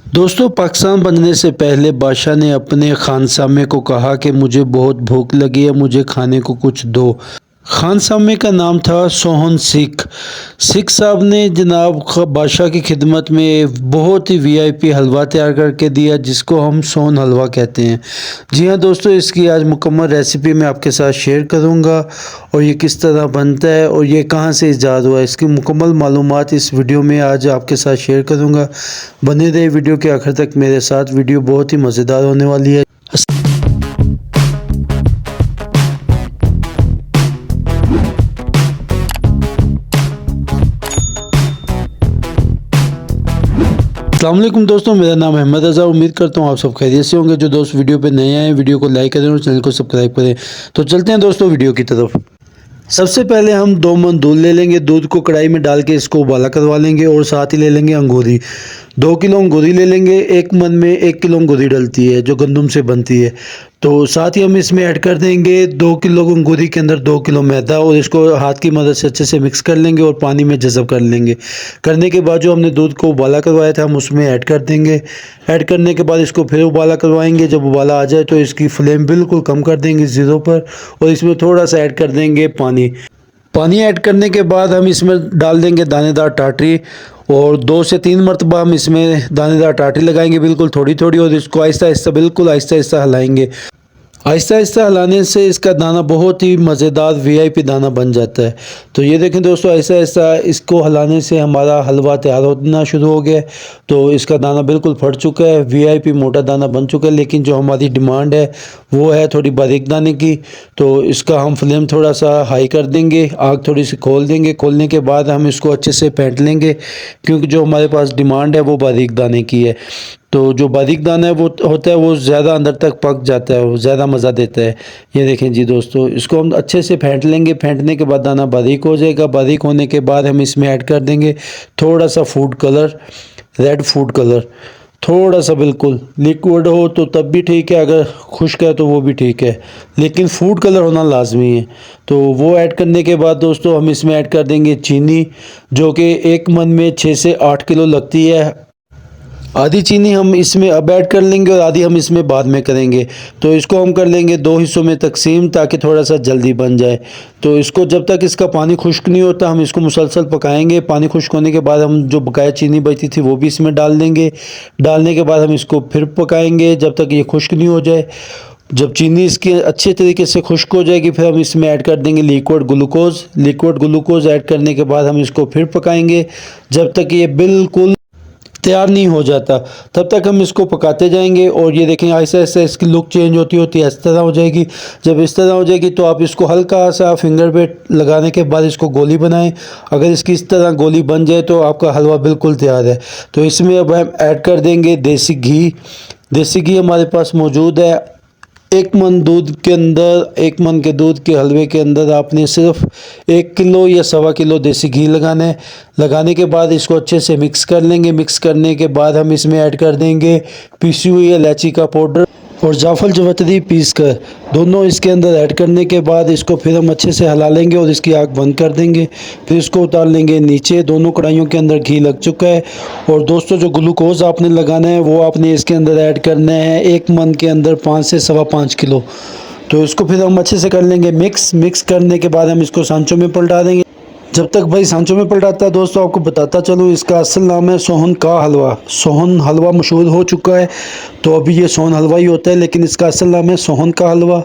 दोस्तों, पाकिस्तान बनने से पहले बादशाह ने अपने खानसामे को कहा कि मुझे बहुत भूख लगी है, मुझे खाने को कुछ दो। खानसामे का नाम था सोहन सिख। सिख साहब ने जनाब बादशाह की खिदमत में बहुत ही वीआईपी हलवा तैयार करके दिया, जिसको हम सोहन हलवा कहते हैं। जी हाँ दोस्तों, इसकी आज मुकम्मल रेसिपी मैं आपके साथ शेयर करूंगा और ये किस तरह बनता है और ये कहाँ से ईजाद हुआ है, इसकी मुकम्मल मालूमात इस वीडियो में आज आपके साथ शेयर करूंगा। बने रहे वीडियो के आखिर तक मेरे साथ, वीडियो बहुत ही मज़ेदार होने वाली है। अस्सलाम वालेकुम दोस्तों, मेरा नाम अहमद रज़ा। उम्मीद करता हूँ आप सब खैरियत से होंगे। जो दोस्त वीडियो पे नए आए हैं, वीडियो को लाइक करें और चैनल को सब्सक्राइब करें। तो चलते हैं दोस्तों वीडियो की तरफ। सबसे पहले हम 2 मन दूध ले लेंगे। दूध को कढ़ाई में डाल के इसको उबाला करवा लेंगे और साथ ही ले लेंगे अंगूरी। 2 किलो अंगूरी ले लेंगे। 1 मन में 1 किलो अंगूरी डलती है जो गंदम से बनती है। तो साथ ही हम इसमें ऐड कर देंगे 2 किलो अंगूरी के अंदर 2 किलो मैदा और इसको हाथ की मदद से अच्छे से मिक्स कर लेंगे और पानी में जज़ब कर लेंगे। करने के बाद जो हमने दूध को उबाला करवाया था हम उसमें ऐड कर देंगे। ऐड करने के बाद इसको फिर उबाला करवाएंगे। जब उबाला आ जाए तो इसकी फ्लेम बिल्कुल कम कर देंगे 0 पर और इसमें थोड़ा सा ऐड कर देंगे पानी। पानी ऐड करने के बाद हम इसमें डाल देंगे दानेदार टाटरी और 2 से 3 मरतबा हम इसमें दानेदार टाटरी लगाएंगे, बिल्कुल थोड़ी थोड़ी, और इसको आहिस्ता आहिस्ता बिल्कुल आहिस्ता आहिस्ता हिलाएंगे। आहिस्ता आहिस्ता हिलाने से इसका दाना बहुत ही मज़ेदार वीआईपी दाना बन जाता है। तो ये देखें दोस्तों, आहिस्ता आहिस्ता इसको हिलाने से हमारा हलवा तैयार होना शुरू हो गया। तो इसका दाना बिल्कुल फट चुका है, वीआईपी मोटा दाना बन चुका है। लेकिन जो हमारी डिमांड है वो है थोड़ी बारीक दाने की। तो इसका हम फ्लेम थोड़ा सा हाई कर देंगे, आग थोड़ी सी खोल देंगे। खोलने के बाद हम इसको अच्छे से फेंट लेंगे, क्योंकि जो हमारे पास डिमांड है वो बारीक दाने की है। तो जो बारीक दाना है वो होता है वो ज़्यादा अंदर तक पक जाता है, वो ज़्यादा मज़ा देता है। ये देखें जी दोस्तों, इसको हम अच्छे से फेंट लेंगे। फेंटने के बाद दाना बारीक हो जाएगा। बारीक होने के बाद हम इसमें ऐड कर देंगे थोड़ा सा food colour, red food colour, थोड़ा सा, बिल्कुल लिक्विड हो तो तब भी ठीक है, अगर खुश्क है तो वो भी ठीक है, लेकिन फूड कलर होना लाजमी है। तो वो ऐड करने के बाद दोस्तों हम इसमें ऐड कर देंगे चीनी, जो कि 1 मन में 6 से 8 किलो लगती है। आधी चीनी हम इसमें अब ऐड कर लेंगे और आधी हम इसमें बाद में करेंगे। तो इसको हम कर लेंगे 2 हिस्सों में तकसीम, ताकि थोड़ा सा जल्दी बन जाए। तो इसको जब तक इसका पानी खुश्क नहीं होता हम इसको मुसलसल पकाएंगे। पानी खुश्क होने के बाद हम जो बकाया चीनी बची थी वो भी इसमें डाल देंगे। डालने के बाद हम इसको फिर पकाएंगे जब तक ये खुश्क नहीं हो जाए। जब चीनी इसकी अच्छे तरीके से खुश्क हो जाएगी फिर हम इसमें ऐड कर देंगे liquid glucose. Liquid glucose add करने के बाद हम इसको फिर पकाएंगे जब तक ये बिल्कुल तैयार नहीं हो जाता, तब तक हम इसको पकाते जाएंगे। और ये देखें आहिस्ता आहिस्ता इसकी लुक चेंज होती होती है, इस तरह हो जाएगी। जब इस तरह हो जाएगी तो आप इसको हल्का सा फिंगर पे लगाने के बाद इसको गोली बनाएं। अगर इसकी इस तरह गोली बन जाए तो आपका हलवा बिल्कुल तैयार है। तो इसमें अब हम ऐड कर देंगे देसी घी। देसी घी हमारे पास मौजूद है। 1 मन दूध के अंदर, 1 मन के दूध के हलवे के अंदर आपने सिर्फ 1 किलो या 1.25 किलो देसी घी लगाना है। लगाने के बाद इसको अच्छे से मिक्स कर लेंगे। मिक्स करने के बाद हम इसमें ऐड कर देंगे पीसी हुई इलायची का पाउडर और जायफल जवतरी पीस कर, दोनों इसके अंदर ऐड करने के बाद इसको फिर हम अच्छे से हिला लेंगे और इसकी आग बंद कर देंगे। फिर इसको उतार लेंगे नीचे। दोनों कढ़ाइयों के अंदर घी लग चुका है। और दोस्तों, जो ग्लूकोज़ आपने लगाना है वो आपने इसके अंदर ऐड करना है 1 मन के अंदर 5 से 5.25 किलो। तो इसको फिर हम अच्छे से कर लेंगे मिक्स करने के बाद हम इसको सांचों में पलटा देंगे। जब तक भाई सांचों में पलटाता है दोस्तों, आपको बताता चलूँ इसका असल नाम है सोहन का हलवा। सोहन हलवा मशहूर हो चुका है तो अभी ये सोहन हलवा ही होता है, लेकिन इसका असल नाम है सोहन का हलवा।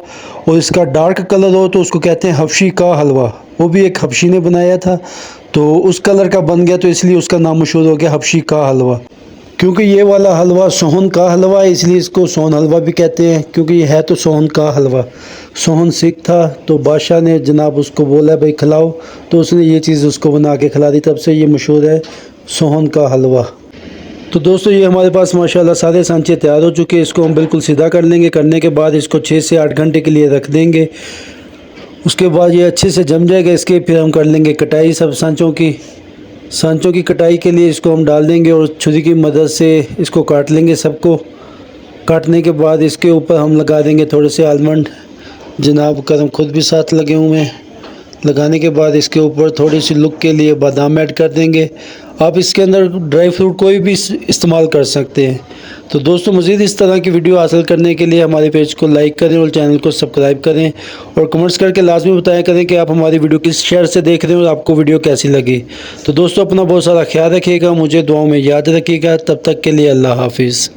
और इसका डार्क कलर हो तो उसको कहते हैं हबशी का हलवा। वो भी एक हबशी ने बनाया था तो उस कलर का बन गया, तो इसलिए उसका नाम मशहूर हो गया हबशी का हलवा। क्योंकि ये वाला हलवा सोहन का हलवा है इसलिए इसको सोहन हलवा भी कहते हैं, क्योंकि ये है तो सोहन का हलवा। सोहन सिख था तो बादशाह ने जनाब उसको बोला भाई खिलाओ, तो उसने ये चीज़ उसको बना के खिला दी, तब से ये मशहूर है सोहन का हलवा। तो दोस्तों, ये हमारे पास माशाल्लाह सारे सांचे तैयार हो चुके हैं। इसको हम बिल्कुल सीधा कर लेंगे। करने के बाद इसको 6 से 8 घंटे के लिए रख देंगे। उसके बाद ये अच्छे से जम जाएगा। इसके फिर हम कर लेंगे कटाई सब सांचों की कटाई के लिए इसको हम डाल देंगे और छुरी की मदद से इसको काट लेंगे सबको। काटने के बाद इसके ऊपर हम लगा देंगे थोड़े से आलमंड, जनाब कदम खुद भी साथ लगे हुए हैं। लगाने के बाद इसके ऊपर थोड़ी सी लुक के लिए बादाम ऐड कर देंगे। आप इसके अंदर ड्राई फ्रूट कोई भी इस्तेमाल कर सकते हैं। तो दोस्तों मज़ीद इस तरह की वीडियो हासिल करने के लिए हमारे पेज को लाइक करें और चैनल को सब्सक्राइब करें और कमेंट्स करके लाजमी बताया करें कि आप हमारी वीडियो किस शहर से देख रहे हैं और आपको वीडियो कैसी लगी। तो दोस्तों अपना बहुत सारा ख्याल रखिएगा, मुझे दुआओं में याद रखिएगा। तब तक के लिए अल्लाह हाफिज़।